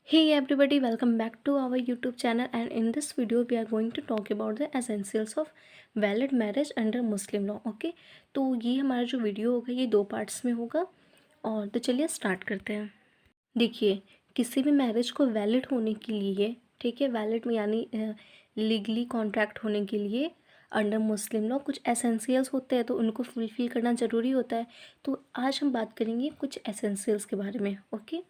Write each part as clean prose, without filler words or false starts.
Hey everybody, welcome back to our YouTube channel, and in this video we are going to talk about the essentials of valid marriage under Muslim law. Okay, तो ये हमारा जो video होगा ये दो parts में होगा। और तो चलिए स्टार्ट करते हैं। देखिए, किसी भी मैरिज को वैलिड होने के लिए, ठीक है, वैलिड में यानी लीगली कॉन्ट्रैक्ट होने के लिए अंडर मुस्लिम लॉ कुछ एसेंशियल्स होते हैं, तो उनको फुलफ़िल करना ज़रूरी होता है। तो आज हम बात करेंगे कुछ एसेंशियल्स के बारे में। ओके,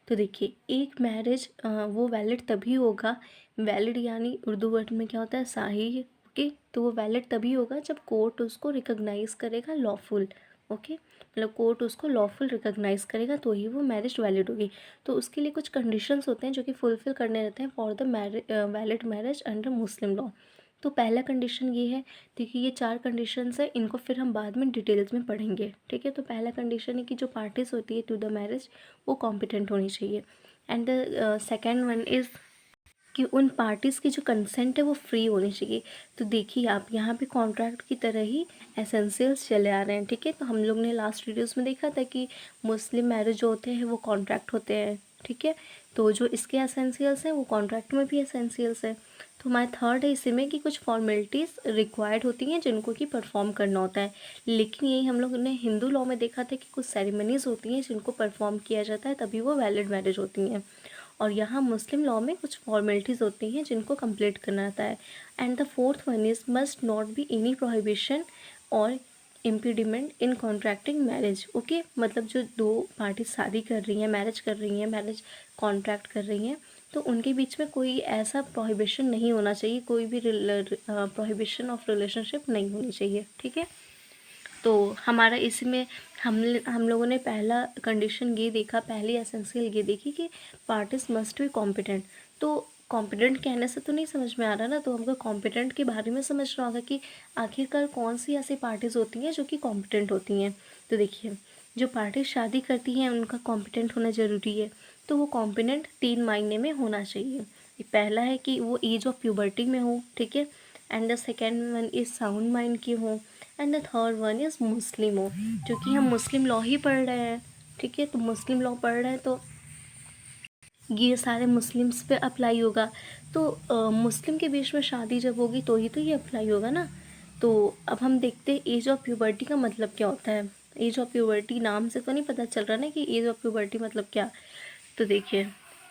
तो देखिए, एक मैरिज वो वैलिड तभी होगा, वैलिड यानी उर्दू वर्ड में क्या होता है, सही। ओके, तो वो वैलिड तभी होगा जब कोर्ट उसको रिकॉग्नाइज़ करेगा लॉफुल। ओके, मतलब कोर्ट उसको लॉफुल रिकॉग्नाइज़ करेगा तो ही वो मैरिज वैलिड होगी। तो उसके लिए कुछ कंडीशंस होते हैं जो कि फुलफ़िल करने रहते हैं for the valid marriage under Muslim law. तो पहला कंडीशन ये है। देखिए, ये चार कंडीशंस है, इनको फिर हम बाद में डिटेल्स में पढ़ेंगे। ठीक है, तो पहला कंडीशन है कि जो पार्टीज होती है टू द मैरिज वो कॉम्पिटेंट होनी चाहिए। And the second one is कि उन पार्टीज़ की जो कंसेंट है वो फ्री होनी चाहिए। तो देखिए, आप यहाँ पे कॉन्ट्रैक्ट की तरह ही एसेंशियल्स चले आ रहे हैं। ठीक है, तो हम लोग ने लास्ट वीडियोस में देखा था कि मुस्लिम मैरिज जो होते हैं वो कॉन्ट्रैक्ट होते हैं। ठीक है, तो जो इसके एसेंशियल्स हैं वो कॉन्ट्रैक्ट में भी एसेंशियल्स है। तो हमारा थर्ड है इसी में कि कुछ फॉर्मेलिटीज़ रिक्वायर्ड होती हैं जिनको कि परफॉर्म करना होता है। लेकिन यही हम लोग ने हिंदू लॉ में देखा था कि कुछ सेरेमनीज़ होती हैं जिनको परफॉर्म किया जाता है, तभी वो वैलिड मैरिज होती हैं। और यहाँ मुस्लिम लॉ में कुछ फॉर्मेलिटीज़ होती हैं जिनको कंप्लीट करना रहता है। And the fourth one is must not be any prohibition और इम्पीडिमेंट इन कॉन्ट्रैक्टिंग मैरिज। ओके, मतलब जो दो पार्टी शादी कर रही हैं, मैरिज कर रही हैं, मैरिज कॉन्ट्रैक्ट कर रही हैं, तो उनके बीच में कोई ऐसा प्रोहिबिशन नहीं होना चाहिए, कोई भी प्रोहिबिशन ऑफ रिलेशनशिप नहीं होनी चाहिए। ठीक है, तो हमारा इसमें हम लोगों ने पहला कंडीशन ये देखा, पहली एसेंशियल ये देखी कि पार्टीज मस्ट बी कॉम्पिटेंट। तो कॉम्पिटेंट कहने से तो नहीं समझ में आ रहा ना, तो हमको कॉम्पिटेंट के बारे में समझना होगा कि आखिरकार कौन सी ऐसी पार्टीज़ होती हैं जो कि कॉम्पिटेंट होती हैं। तो देखिए, जो पार्टी शादी करती हैं उनका कॉम्पिटेंट होना ज़रूरी है। तो वो कॉम्पिटेंट 3 मायने में होना चाहिए। पहला है कि वो एज ऑफ प्यूबर्टी में हो। ठीक है, and the second one is sound mind की हो। And the third one is Muslim हो, क्योंकि हम मुस्लिम लॉ ही पढ़ रहे हैं। ठीक है, तो मुस्लिम लॉ पढ़ रहे हैं तो ये सारे मुस्लिम्स पे अप्लाई होगा। तो मुस्लिम के बीच में शादी जब होगी तो ही तो ये अप्लाई होगा ना। तो अब हम देखते हैं एज ऑफ प्यूबर्टी का मतलब क्या होता है। एज ऑफ प्यूबर्टी नाम से तो नहीं पता चल रहा ना कि एज ऑफ प्यूबर्टी मतलब क्या। तो देखिए,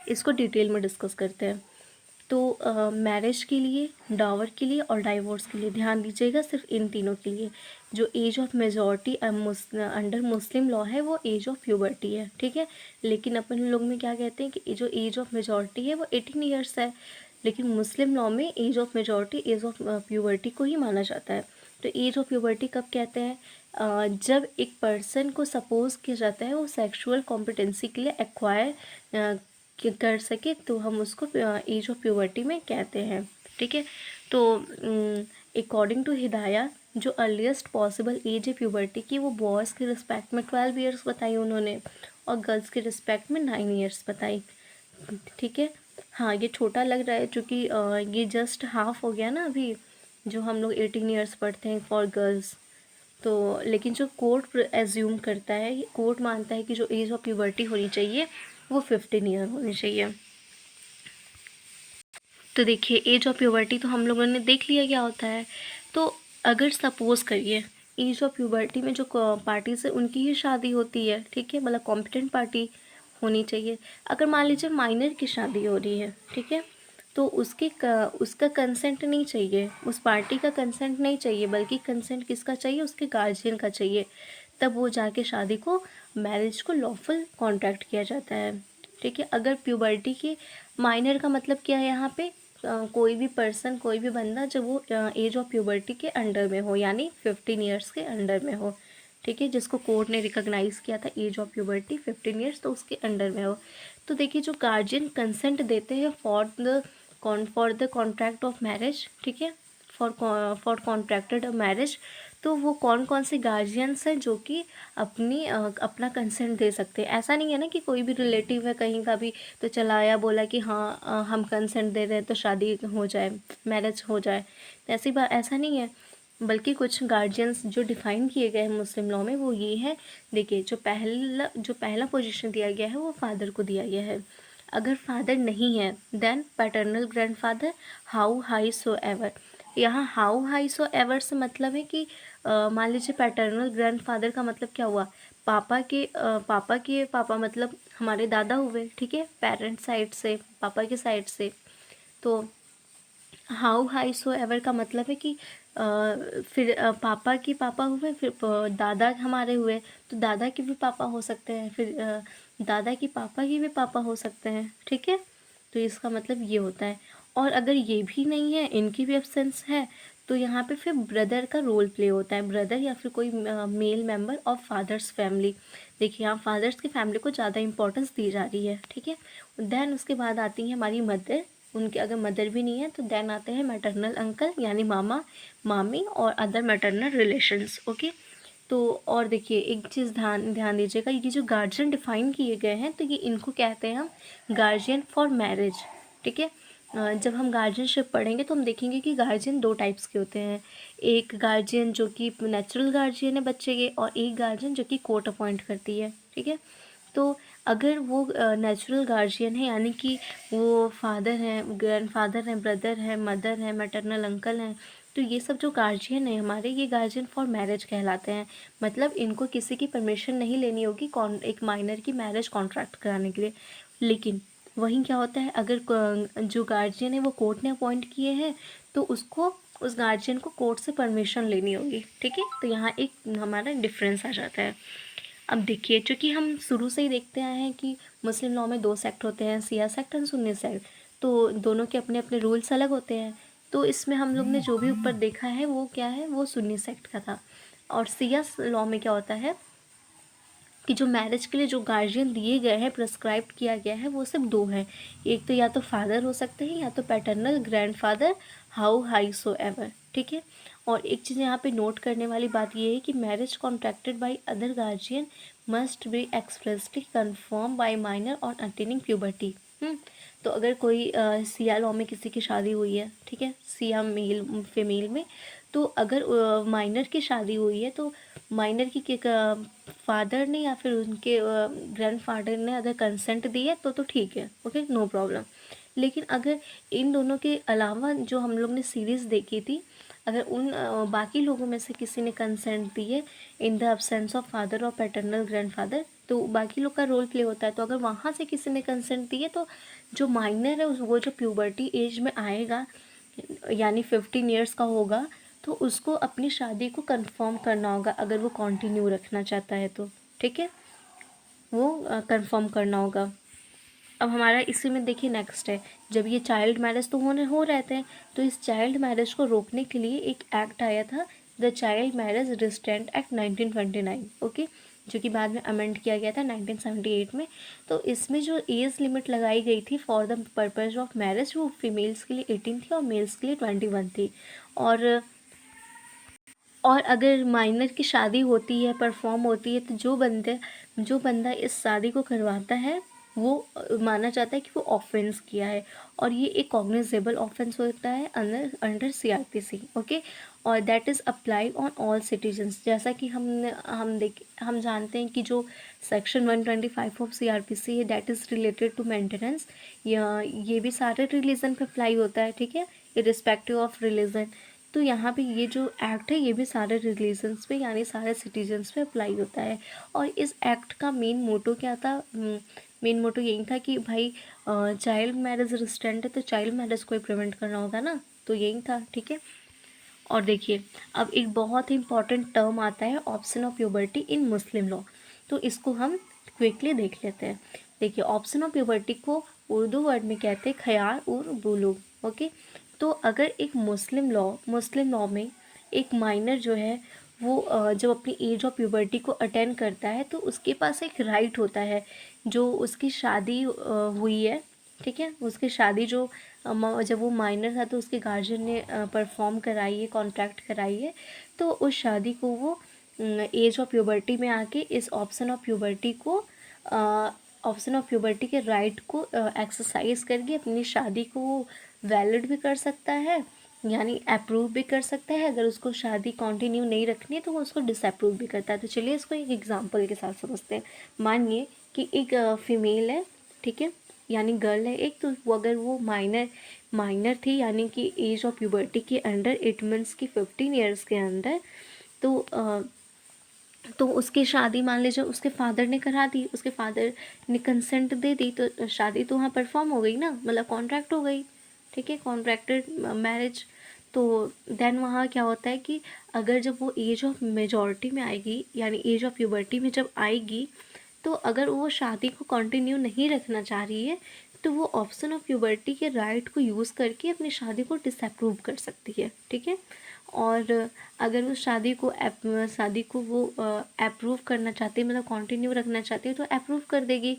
इसको डिटेल में डिस्कस करते हैं। तो मैरिज के लिए, डावर के लिए और डाइवोर्स के लिए ध्यान दीजिएगा, सिर्फ इन तीनों के लिए जो age of majority under Muslim law है वो एज ऑफ प्यूबर्टी है। ठीक है, लेकिन अपन लोग में क्या कहते हैं कि जो एज ऑफ मेजॉरिटी है वो 18 ईयर्स है, लेकिन मुस्लिम लॉ में age of majority age of puberty को ही माना जाता है। तो एज ऑफ प्यूबर्टी कब कहते हैं? जब एक पर्सन को सपोज किया जाता है वो सेक्सुअल कॉम्पिटेंसी के लिए एक्वायर कर सके, तो हम उसको एज ऑफ प्यूबर्टी में कहते हैं। ठीक है, तो अकॉर्डिंग टू हिदाया जो अर्लीस्ट पॉसिबल एज है प्यूबर्टी की वो बॉयज़ के रिस्पेक्ट में 12 ईयर्स बताई उन्होंने, और गर्ल्स के रिस्पेक्ट में 9 ईयर्स बताई। ठीक है, हाँ ये छोटा लग रहा है क्योंकि ये जस्ट हाफ हो गया ना अभी, जो हम लोग 18 ईयर्स पढ़ते हैं फॉर गर्ल्स। तो लेकिन जो कोर्ट एज्यूम करता है, कोर्ट मानता है कि जो एज ऑफ प्यूबर्टी होनी चाहिए वो 15 ईयर होनी चाहिए। तो देखिए, एज ऑफ प्यूबर्टी तो हम लोगों ने देख लिया क्या होता है। तो अगर सपोज़ करिए एज ऑफ प्यूबर्टी में जो पार्टीज़ है उनकी ही शादी होती है, ठीक है, मतलब कॉम्पिटेंट पार्टी होनी चाहिए। अगर मान लीजिए माइनर की शादी हो रही है, ठीक है, तो उसका कंसेंट नहीं चाहिए, उस पार्टी का कंसेंट नहीं चाहिए, बल्कि कंसेंट किसका चाहिए? उसके गार्जियन का चाहिए। तब वो जाके शादी को, मैरिज को लॉफुल कॉन्ट्रैक्ट किया जाता है। ठीक है, अगर प्यूबर्टी की, माइनर का मतलब क्या है यहाँ पे? कोई भी पर्सन, कोई भी बंदा जब वो एज ऑफ प्यूबर्टी के अंडर में हो, यानी 15 ईयर्स के अंडर में हो। ठीक है, जिसको कोर्ट ने रिकॉग्नाइज़ किया था एज ऑफ प्यूबर्टी 15 ईयर्स, तो उसके अंडर में हो। तो देखिए, जो गार्जियन कंसेंट देते हैं for the contract of marriage, ठीक है, फॉर कॉन्ट्रैक्टेड मैरिज, तो वो कौन कौन से गार्जियंस हैं जो कि अपना कंसेंट दे सकते हैं। ऐसा नहीं है ना कि कोई भी रिलेटिव है कहीं का भी तो चला आया बोला कि हाँ हम कंसेंट दे रहे हैं तो शादी हो जाए, मैरिज हो जाए। तो ऐसी बात, ऐसा नहीं है, बल्कि कुछ गार्जियंस जो डिफ़ाइन किए गए हैं मुस्लिम लॉ में वो ये है। देखिए, जो पहला पोजीशन दिया गया है वो फादर को दिया गया है। अगर फादर नहीं है then paternal grandfather how high so ever. यहाँ हाउ हाई सो एवर से मतलब है कि मान लीजिए पैटर्नल ग्रैंडफादर का मतलब क्या हुआ, पापा के पापा मतलब हमारे दादा हुए, ठीक है, पेरेंट साइड से, पापा के साइड से। तो हाउ हाई सो एवर का मतलब है कि फिर पापा के पापा हुए, फिर दादा हमारे हुए, तो दादा के भी पापा हो सकते हैं, फिर दादा के पापा के भी पापा हो सकते हैं, ठीक है। तो इसका मतलब ये होता है। और अगर ये भी नहीं है, इनकी भी एब्सेंस है, तो यहाँ पे फिर ब्रदर का रोल प्ले होता है, ब्रदर या फिर कोई male member of father's family. देखिए यहाँ फादर्स की फैमिली को ज़्यादा इंपॉर्टेंस दी जा रही है, ठीक है। देन उसके बाद आती है हमारी मदर, उनके अगर मदर भी नहीं है तो देन आते हैं मैटरनल अंकल यानी मामा मामी और अदर मैटरनल रिलेशंस, ओके। तो और देखिए एक चीज़ ध्यान ध्यान दीजिएगा, ये जो गार्जियन डिफाइन किए गए हैं तो ये इनको कहते हैं हम गार्जियन फॉर मैरिज, ठीक है। जब हम गार्जियनशिप पढ़ेंगे तो हम देखेंगे कि गार्जियन दो टाइप्स के होते हैं, एक गार्जियन जो कि नेचुरल गार्जियन है बच्चे के, और एक गार्जियन जो कि कोर्ट अपॉइंट करती है, ठीक है। तो अगर वो नेचुरल गार्जियन है यानी कि वो फादर हैं, ग्रैंडफादर हैं, ब्रदर हैं, मदर हैं, मैटरनल अंकल हैं, तो ये सब जो गार्जियन है हमारे, ये गार्जियन फॉर मैरिज कहलाते हैं। मतलब इनको किसी की परमिशन नहीं लेनी होगी एक माइनर की मैरिज कॉन्ट्रैक्ट कराने के लिए। लेकिन वहीं क्या होता है, अगर जो गार्जियन है वो कोर्ट ने अपॉइंट किए हैं तो उसको उस गार्जियन को कोर्ट से परमिशन लेनी होगी, ठीक है। तो यहाँ एक हमारा डिफरेंस आ जाता है। अब देखिए, चूँकि हम शुरू से ही देखते आए हैं कि मुस्लिम लॉ में दो सेक्ट होते हैं, शिया सेक्ट एंड सुन्नी सेक्ट, तो दोनों के अपने अपने रूल्स अलग होते हैं। तो इसमें हम लोग ने जो भी ऊपर देखा है वो क्या है, वो सुन्नी सेक्ट का था। और शिया लॉ में क्या होता है कि जो मैरिज के लिए जो गार्जियन दिए गए हैं, प्रिस्क्राइब किया गया है, वो सिर्फ दो हैं। एक तो या तो फादर हो सकते हैं या तो paternal grandfather how high so ever, ठीक है। और एक चीज़ यहाँ पे नोट करने वाली बात ये है कि marriage contracted by other guardian must be expressly confirm by minor on attaining puberty. तो अगर कोई सिया लॉ में किसी की शादी हुई है, ठीक है, सिया मेल फीमेल में, तो अगर माइनर की शादी हुई है तो माइनर की फादर ने या फिर उनके ग्रैंडफादर ने अगर कंसेंट दी है तो ठीक है, ओके, नो प्रॉब्लम। लेकिन अगर इन दोनों के अलावा जो हम लोग ने सीरीज़ देखी थी, अगर उन बाकी लोगों में से किसी ने कंसेंट दी है in the absence of father और पैटर्नल ग्रैंडफादर, तो बाकी लोग का रोल प्ले होता है। तो अगर वहाँ से किसी ने कंसेंट दी है तो जो माइनर है वो जो प्यूबर्टी एज में आएगा यानी 15 ईयर्स का होगा, तो उसको अपनी शादी को कंफर्म करना होगा अगर वो कंटिन्यू रखना चाहता है तो, ठीक है, वो कंफर्म करना होगा। अब हमारा इसी में देखिए नेक्स्ट है, जब ये चाइल्ड मैरिज तो हो रहते हैं, तो इस चाइल्ड मैरिज को रोकने के लिए एक एक्ट आया था, the child marriage restraint act 1929, okay, जो कि बाद में अमेंड किया गया था 1978 में। तो इसमें जो एज लिमिट लगाई गई थी for the purpose of marriage, वो फीमेल्स के लिए 18 थी और मेल्स के लिए 21 थी। और अगर माइनर की शादी होती है, परफॉर्म होती है, तो जो बंदा इस शादी को करवाता है वो माना जाता है कि वो ऑफेंस किया है, और ये एक कॉग्निजेबल ऑफेंस होता है अंडर सीआरपीसी, ओके। और that is applied on all citizens, जैसा कि हम जानते हैं कि जो सेक्शन 125 ऑफ सीआरपीसी है that is related to maintenance, ये भी सारे रिलीजन पे अप्लाई होता है, ठीक है, इरिस्पेक्टिव ऑफ रिलीजन। तो यहाँ पे ये जो एक्ट है ये भी सारे रिलीजन्स पे यानी सारे सिटीजन्स पे अप्लाई होता है। और इस एक्ट का मेन मोटो क्या था, मेन मोटो यही था कि भाई चाइल्ड मैरिज रिस्ट्रेंट है तो चाइल्ड मैरिज को ही प्रिवेंट करना होगा ना, तो यही था, ठीक है। और देखिए अब एक बहुत ही इंपॉर्टेंट टर्म आता है option of puberty in Muslim law, तो इसको हम क्विकली देख लेते हैं। देखिए ऑप्शन ऑफ प्यूबर्टी को उर्दू वर्ड में कहते हैं ख्याल और बुलूग, ओके। तो अगर एक मुस्लिम लॉ में एक माइनर जो है वो जब अपनी एज ऑफ प्यूबर्टी को अटेंड करता है तो उसके पास एक राइट होता है, जो उसकी शादी हुई है, ठीक है, उसकी शादी जो जब वो माइनर था तो उसके गार्जियन ने परफॉर्म कराई है, कॉन्ट्रैक्ट कराई है, तो उस शादी को वो एज ऑफ प्यूबर्टी में आके इस ऑप्शन ऑफ प्यूबर्टी के राइट को एक्सरसाइज करके अपनी शादी को वैलिड भी कर सकता है, यानी अप्रूव भी कर सकता है। अगर उसको शादी कंटिन्यू नहीं रखनी है तो वो उसको डिसअप्रूव भी करता है। तो चलिए इसको एक एग्जांपल के साथ समझते हैं। मानिए कि एक फीमेल है, ठीक है, यानी गर्ल है एक, तो वो अगर वो माइनर थी यानी कि एज ऑफ प्यूबर्टी के अंडर 8 मंथ्स की 15 ईयर्स के अंदर, तो उसकी शादी मान लीजिए उसके फादर ने करा दी, उसके फादर ने कंसेंट दे दी, तो शादी तो वहाँ परफॉर्म हो गई ना, मतलब कॉन्ट्रैक्ट हो गई, ठीक है, कॉन्ट्रैक्टेड मैरिज। तो देन वहाँ क्या होता है कि अगर जब वो एज ऑफ मेजॉरिटी में आएगी यानी एज ऑफ प्यूबर्टी में जब आएगी, तो अगर वो शादी को कंटिन्यू नहीं रखना चाह रही है, तो वो ऑप्शन ऑफ प्यूबर्टी के राइट को यूज़ करके अपनी शादी को डिसअप्रूव कर सकती है, ठीक है। और अगर वो शादी को वो अप्रूव करना चाहती है, मतलब कंटिन्यू रखना चाहती है, तो अप्रूव कर देगी।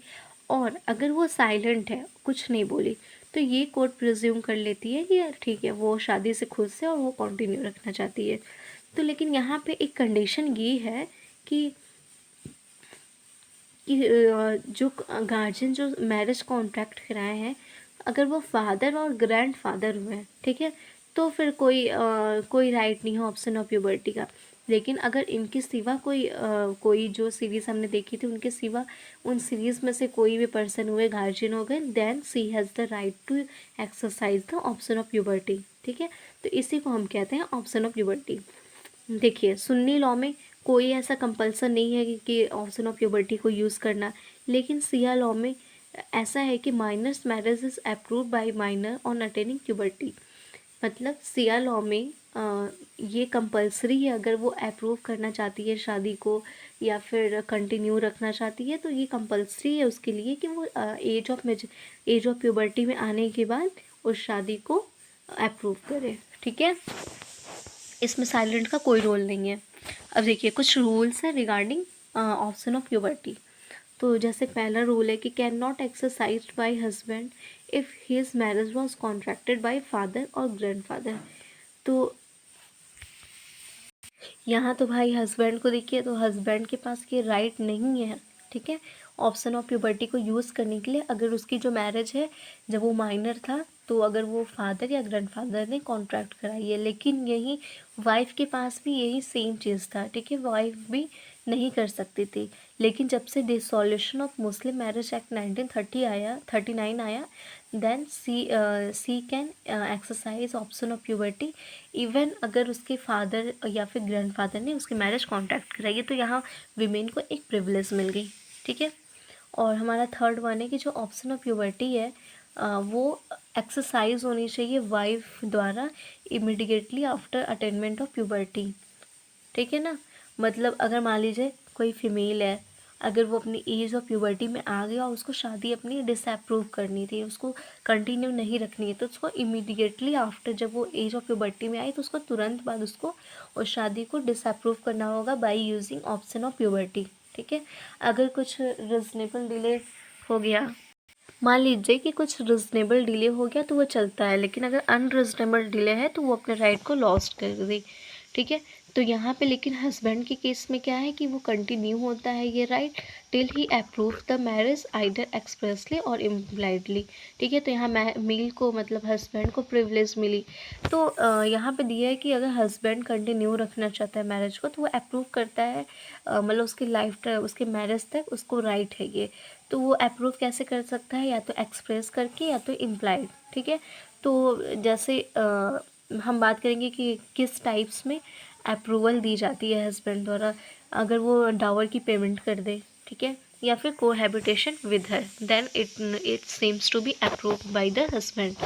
और अगर वो साइलेंट है, कुछ नहीं बोली, तो ये कोर्ट प्रिज्यूम कर लेती है कि ठीक है वो शादी से खुश है और वो कंटिन्यू रखना चाहती है। तो लेकिन यहाँ पे एक कंडीशन ये है कि जो गार्जियन जो मैरिज कॉन्ट्रैक्ट कराए हैं, अगर वो फादर और ग्रैंड फादर हुए हैं, ठीक है, तो फिर कोई राइट नहीं है ऑप्शन ऑफ प्यूबर्टी का। लेकिन अगर इनके सिवा कोई जो सीरीज़ हमने देखी थी उनके सिवा उन सीरीज़ में से कोई भी पर्सन हुए, गार्जियन हो गए, then she has the right to exercise the option of puberty, ठीक है। तो इसी को हम कहते हैं ऑप्शन ऑफ प्यूबर्टी। देखिए सुन्नी लॉ में कोई ऐसा कंपल्सन नहीं है कि ऑप्शन ऑफ प्यूबर्टी को यूज़ करना, लेकिन सिया लॉ में ऐसा है कि minor's marriage is approved by minor on attaining puberty. मतलब सिया लॉ में ये कंपलसरी है, अगर वो अप्रूव करना चाहती है शादी को या फिर कंटिन्यू रखना चाहती है, तो ये कंपलसरी है उसके लिए कि वो एज ऑफ प्यूबर्टी में आने के बाद उस शादी को अप्रूव करे, ठीक है। इसमें साइलेंट का कोई रोल नहीं है। अब देखिए कुछ रूल्स हैं रिगार्डिंग ऑप्शन ऑफ प्यूबर्टी। तो जैसे पहला रूल है कि can not exercise by husband if his marriage was contracted bye father और ग्रैंडफादर। तो यहाँ तो भाई हस्बैंड को देखिए, तो हस्बैंड के पास ये राइट नहीं है, ठीक है, ऑप्शन ऑफ प्यूबर्टी को यूज़ करने के लिए। अगर उसकी जो मैरिज है जब वो माइनर था, तो अगर वो फादर या ग्रैंडफादर ने कॉन्ट्रैक्ट कराई है, लेकिन यही वाइफ के पास भी यही सेम चीज़ था, ठीक है, वाइफ भी नहीं कर सकती थी। लेकिन जब से dissolution of Muslim marriage act 1939 आया, then she can exercise option of puberty even अगर उसके फादर या फिर ग्रैंडफादर ने उसकी मैरिज कॉन्ट्रैक्ट कराई है, तो यहाँ वीमेन को एक प्रिविलेज मिल गई, ठीक है। और हमारा थर्ड वन है कि जो ऑप्शन ऑफ प्यूबर्टी है वो एक्सरसाइज होनी चाहिए वाइफ द्वारा immediately after attainment of puberty, ठीक है ना। मतलब अगर मान लीजिए कोई फीमेल है, अगर वो अपनी एज ऑफ प्यूबर्टी में आ गया और उसको शादी अपनी डिसअप्रूव करनी थी, उसको कंटिन्यू नहीं रखनी है, तो उसको इमीडिएटली आफ्टर जब वो एज ऑफ प्यूबर्टी में आई, तो उसको तुरंत बाद उसको उस शादी को डिसअप्रूव करना होगा by using option of puberty, ठीक है। अगर कुछ रीजनेबल डिले हो गया, मान लीजिए कि कुछ रिजनेबल डिले हो गया तो वो चलता है, लेकिन अगर अनरिजनेबल डिले है तो वो अपने राइट को लॉस्ट कर दी, ठीक है। तो यहाँ पे लेकिन हस्बैंड के केस में क्या है कि वो कंटिन्यू होता है ये right till he approve the marriage either expressly और इम्प्लाइडली, ठीक है। तो यहाँ मेल को मतलब हस्बैंड को प्रिविलेज मिली। तो यहाँ पे दिया है कि अगर हस्बैंड कंटिन्यू रखना चाहता है मैरिज को, तो वो अप्रूव करता है, मतलब उसके मैरिज तक उसको राइट है ये। तो वो अप्रूव कैसे कर सकता है, या तो एक्सप्रेस करके या तो इम्प्लाइड, ठीक है। तो जैसे हम बात करेंगे कि किस टाइप्स में अप्रूवल दी जाती है हस्बैंड द्वारा, अगर वो डावर की पेमेंट कर दे, ठीक है, या फिर cohabitation with her, then it seems to be approved by the husband,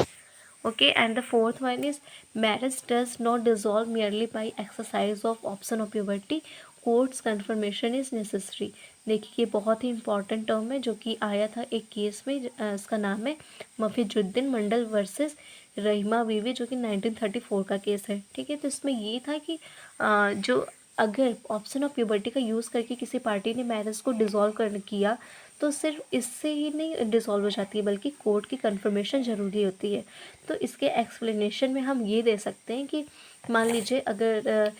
okay. And the fourth one is marriage does not dissolve merely by exercise of option of puberty, court's confirmation is necessary। देखिए ये बहुत ही important term है जो कि आया था एक case में, इसका नाम है मफिजुद्दीन मंडल वर्सेस रहीमा बीवी, जो कि 1934 का केस है, ठीक है। तो इसमें ये था कि जो अगर ऑप्शन ऑफ प्यूबर्टी का यूज़ करके किसी पार्टी ने मैरिज को डिज़ोल्व कर किया, तो सिर्फ इससे ही नहीं डिज़ोल्व हो जाती है, बल्कि कोर्ट की कंफर्मेशन ज़रूरी होती है। तो इसके एक्सप्लेनेशन में हम ये दे सकते हैं कि मान लीजिए अगर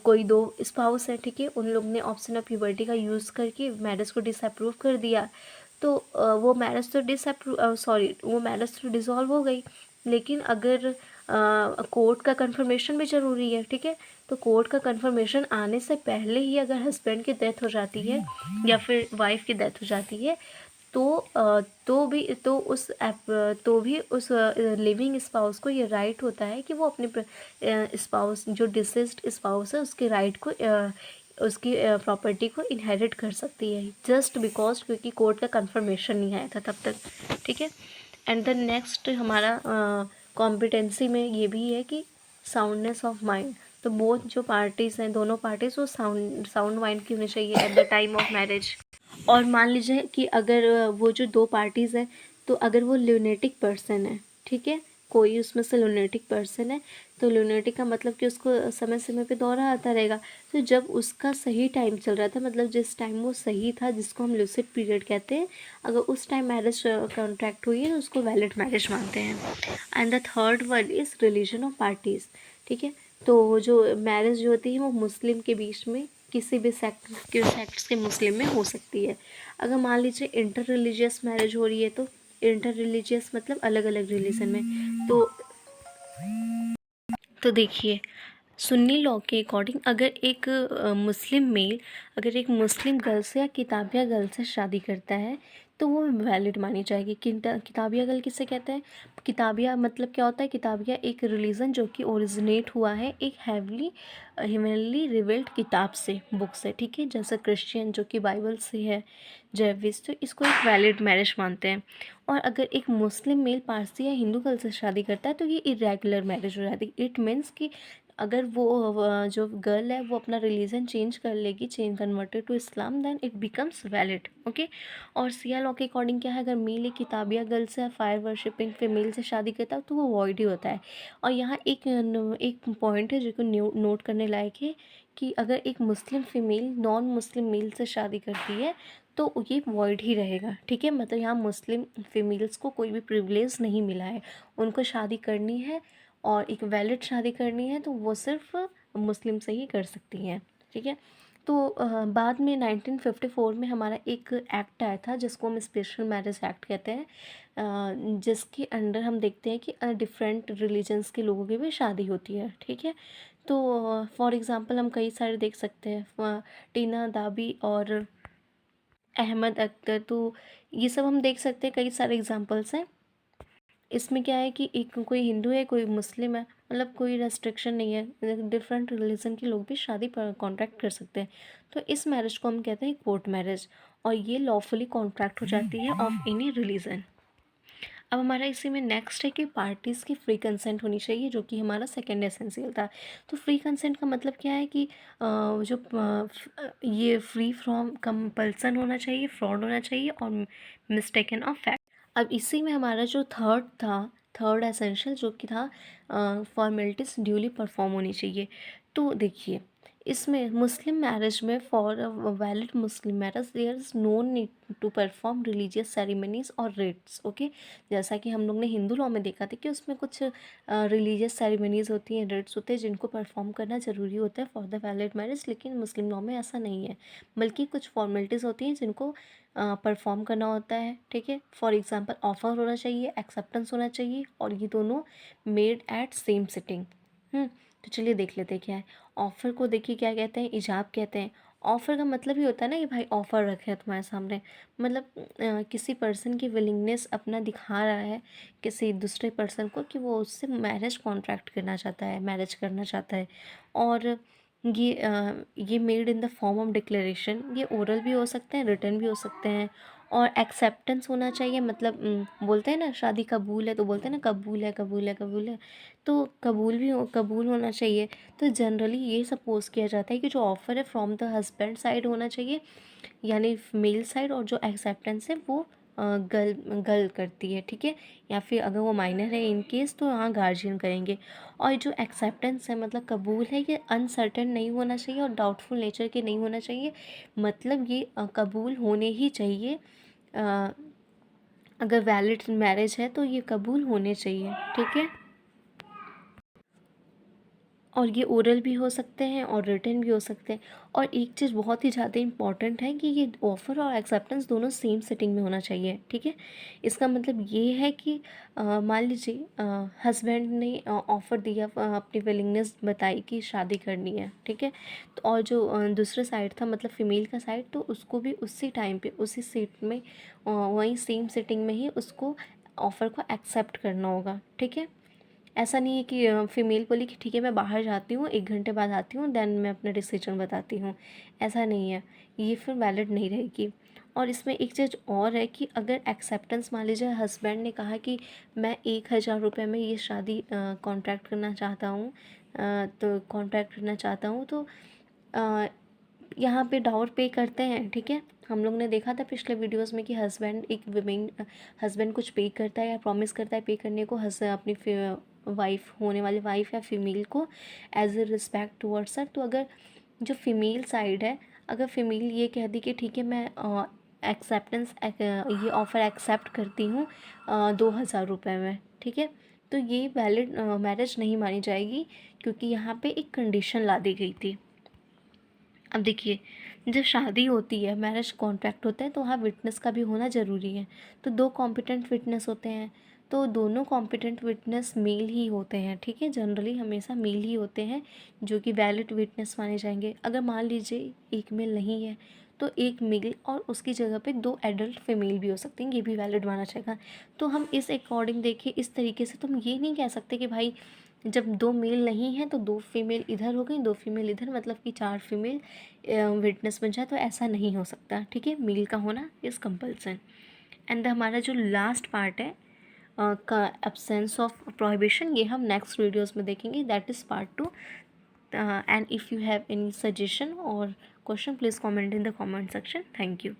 कोई दो स्पाउस है, ठीक है, उन लोग ने ऑप्शन ऑफ प्यूबर्टी का यूज़ करके मैरिज को डिसअप्रूव कर दिया, तो वो मैरिज तो डिसॉल्व हो गई, लेकिन अगर कोर्ट का कंफर्मेशन भी ज़रूरी है, ठीक है। तो कोर्ट का कंफर्मेशन आने से पहले ही अगर हस्बैंड की डेथ हो जाती है या फिर वाइफ की डेथ हो जाती है, तो भी उस लिविंग स्पाउस को ये राइट होता है कि वो अपने स्पाउस, जो डिसीज्ड स्पाउस है, उसके राइट को उसकी प्रॉपर्टी को इनहेरिट कर सकती है, जस्ट बिकॉज क्योंकि कोर्ट का कंफर्मेशन नहीं आया था तब तक, ठीक है। एंड द नेक्स्ट हमारा कॉम्पिटेंसी में ये भी है कि साउंडनेस ऑफ माइंड। तो बोथ जो पार्टीज़ हैं, दोनों पार्टीज़ वो साउंड माइंड की होनी चाहिए at the time of marriage. और मान लीजिए कि अगर वो जो दो पार्टीज़ हैं, तो अगर वो ल्यूनेटिक पर्सन है, ठीक है, कोई उसमें से ल्यूनेटिक पर्सन है, तो ल्यूनेटिक का मतलब कि उसको समय समय पे दौरा आता रहेगा। तो जब उसका सही टाइम चल रहा था, मतलब जिस टाइम वो सही था, जिसको हम लूसिड पीरियड कहते हैं, अगर उस टाइम मैरिज कॉन्ट्रैक्ट हुई है तो उसको वैलिड मैरिज मानते हैं। And the third one is religion of parties, ठीक है। तो जो मैरिज जो होती है वो मुस्लिम के बीच में किसी भी सेक्ट्स के मुस्लिम में हो सकती है। अगर मान लीजिए इंटर रिलीजियस मैरिज हो रही है, तो इंटर रिलीजियस मतलब अलग अलग रिलीजन में। तो देखिए, सुन्नी लॉ के अकॉर्डिंग अगर एक मुस्लिम मेल अगर एक मुस्लिम गर्ल से या किताबिया गर्ल से शादी करता है, तो वो वैलिड मानी जाएगी। किताबिया गर्ल किसे कहते हैं? किताबिया मतलब क्या होता है? किताबिया एक रिलीजन जो कि ओरिजिनेट हुआ है एक हेवनली रिवेल्ड किताब से, बुक से, ठीक है, जैसे क्रिश्चियन जो कि बाइबल से है, जैविस, तो इसको एक वैलिड मैरिज मानते हैं। और अगर एक मुस्लिम मेल पारसी या हिंदू गर्ल से शादी करता है, तो ये इरेगुलर मैरिज हो जाती है। इट मीन्स कि अगर वो जो गर्ल है वो अपना रिलीजन चेंज कर लेगी, converted to Islam, then it becomes valid, okay. और सिया लॉ के अकॉर्डिंग क्या है? अगर मेल एक किताबिया गर्ल से या फायर वर्शिपिंग फीमेल से शादी करता है, तो वो वॉइड ही होता है। और यहाँ एक पॉइंट है जो को नोट करने लायक है कि अगर एक मुस्लिम फीमेल नॉन मुस्लिम मेल से शादी करती है, तो ये वॉइड ही रहेगा, ठीक है। मतलब यहाँ मुस्लिम फीमेल्स को कोई भी प्रिविलेज नहीं मिला है, उनको शादी करनी है और एक वैलिड शादी करनी है तो वो सिर्फ मुस्लिम से ही कर सकती हैं, ठीक है। तो बाद में 1954 में हमारा एक एक्ट आया था जिसको हम स्पेशल मैरिज एक्ट कहते हैं, जिसके अंडर हम देखते हैं कि डिफरेंट रिलीजन्स के लोगों की भी शादी होती है, ठीक है। तो फॉर एग्ज़ाम्पल हम कई सारे देख सकते हैं, टीना दाबी और अहमद अख्तर, तो ये सब हम देख सकते हैं, कई सारे एग्जांपल्स हैं। इसमें क्या है कि एक कोई हिंदू है, कोई मुस्लिम है, मतलब कोई रेस्ट्रिक्शन नहीं है, डिफरेंट रिलीजन के लोग भी शादी पर कॉन्ट्रैक्ट कर सकते हैं। तो इस मैरिज को हम कहते हैं कोर्ट मैरिज, और ये लॉफुली कॉन्ट्रैक्ट हो जाती है ऑफ एनी रिलीजन। अब हमारा इसी में नेक्स्ट है कि पार्टीज़ की फ्री कंसेंट होनी चाहिए, जो कि हमारा सेकेंड एसेंशियल था। तो फ्री कंसेंट का मतलब क्या है कि ये फ्री फ्रॉम कंपल्सन होना चाहिए, फ्रॉड होना चाहिए और मिस्टेकन ऑफ फैक्ट। अब इसी में हमारा जो थर्ड एसेंशियल जो कि था, फॉर्मेलिटीज़ ड्यूली परफॉर्म होनी चाहिए। तो देखिए, इसमें मुस्लिम मैरिज में for valid Muslim marriage there is no need to perform religious ceremonies और रिट्स, ओके। जैसा कि हम लोग ने हिंदू लॉ में देखा था कि उसमें कुछ रिलीजियस सेरेमनीज होती हैं, रिट्स होते हैं जिनको परफॉर्म करना ज़रूरी होता है फॉर द वैलिड मैरिज, लेकिन मुस्लिम लॉ में ऐसा नहीं है, बल्कि कुछ फॉर्मेलिटीज़ होती हैं जिनको परफॉर्म करना होता है, ठीक है। फॉर एग्ज़ाम्पल ऑफ़र होना चाहिए, एक्सेप्टेंस होना चाहिए, और ये दोनों मेड एट सेम सिटिंग। तो चलिए देख लेते हैं क्या है। ऑफ़र को देखिए क्या कहते हैं, इजाब कहते हैं। ऑफ़र का मतलब ये होता है ना कि भाई ऑफ़र रखे है तुम्हारे सामने, मतलब किसी पर्सन की विलिंगनेस अपना दिखा रहा है किसी दूसरे पर्सन को कि वो उससे मैरिज कॉन्ट्रैक्ट करना चाहता है, मैरिज करना चाहता है। और ये made in the form of declaration, ये ओरल भी हो सकते हैं, रिटन भी हो सकते हैं। और एक्सेप्टेंस होना चाहिए, मतलब बोलते हैं ना शादी कबूल है, तो बोलते हैं ना कबूल है, कबूल है, कबूल है, तो कबूल होना चाहिए। तो जनरली ये सपोज़ किया जाता है कि जो ऑफ़र है फ्रॉम द हस्बैंड साइड होना चाहिए, यानी मेल साइड, और जो एक्सेप्टेंस है वो गर्ल गर्ल करती है, ठीक है। या फिर अगर वो माइनर है इन केस, तो यहाँ गार्जियन करेंगे। और जो एक्सेप्टेंस है मतलब कबूल है, ये अनसर्टेन नहीं होना चाहिए और डाउटफुल नेचर के नहीं होना चाहिए, मतलब ये कबूल होने ही चाहिए। अ, अगर वैलिड मैरिज है तो ये कबूल होने चाहिए, ठीक है। और ये ओरल भी हो सकते हैं और रिटन भी हो सकते हैं। और एक चीज़ बहुत ही ज़्यादा इम्पॉर्टेंट है कि ये ऑफ़र और एक्सेप्टेंस दोनों सेम सिटिंग में होना चाहिए, ठीक है। इसका मतलब ये है कि मान लीजिए हस्बैंड ने ऑफ़र दिया, अपनी विलिंगनेस बताई कि शादी करनी है, ठीक है। तो और जो दूसरा साइड था, मतलब फ़ीमेल का साइड, तो उसको भी उसी टाइम पे उसी सीट में वहीं सेम सिटिंग में ही उसको ऑफ़र को एक्सेप्ट करना होगा, ठीक है। ऐसा नहीं है कि फ़ीमेल बोली कि ठीक है मैं बाहर जाती हूँ, 1 घंटे बाद आती हूँ, देन मैं अपना डिसीजन बताती हूँ, ऐसा नहीं है, ये फिर वैलिड नहीं रहेगी। और इसमें एक चीज़ और है कि अगर एक्सेप्टेंस, मान लीजिए हस्बैंड ने कहा कि मैं 1,000 रुपये में ये शादी कॉन्ट्रैक्ट करना चाहता हूँ, तो कॉन्ट्रैक्ट करना चाहता हूँ, तो यहाँ पे डाउर पे करते हैं, ठीक है। हम लोग ने देखा था पिछले वीडियोस में कि हस्बैंड कुछ पे करता है या प्रॉमिस करता है पे करने को अपनी वाइफ, होने वाली वाइफ या फीमेल को, as a respect towards her. तो अगर जो फीमेल साइड है, अगर फीमेल ये कह दी कि ठीक है मैं ये ऑफ़र एक्सेप्ट करती हूँ 2,000 रुपये में, ठीक है, तो ये वैलिड मैरिज नहीं मानी जाएगी, क्योंकि यहाँ पे एक कंडीशन ला दी गई थी। अब देखिए, जब शादी होती है, मैरिज कॉन्ट्रैक्ट होता है, तो वहाँ विटनेस का भी होना ज़रूरी है। तो 2 कॉम्पिटेंट विटनेस होते हैं, तो दोनों कॉम्पिटेंट विटनेस मेल ही होते हैं, ठीक है। जनरली हमेशा मेल ही होते हैं जो कि वैलिड विटनेस माने जाएंगे। अगर मान लीजिए एक मेल नहीं है, तो एक मेल और उसकी जगह पे 2 एडल्ट फीमेल भी हो सकती हैं, ये भी वैलिड माना जाएगा। तो हम इस अकॉर्डिंग देखें, इस तरीके से, तो हम ये नहीं कह सकते कि भाई जब 2 मेल नहीं हैं तो 2 फीमेल इधर हो गई, 2 फीमेल इधर, मतलब कि 4 फीमेल विटनेस बन जाए, तो ऐसा नहीं हो सकता, ठीक है। मेल का होना इज़ कंपल्सन। एंड हमारा जो लास्ट पार्ट है का एब्सेंस ऑफ प्रोहिबिशन, ये हम नेक्स्ट वीडियोस में देखेंगे, that is part 2। And if you have any suggestion और question, please comment in the comment section. Thank you.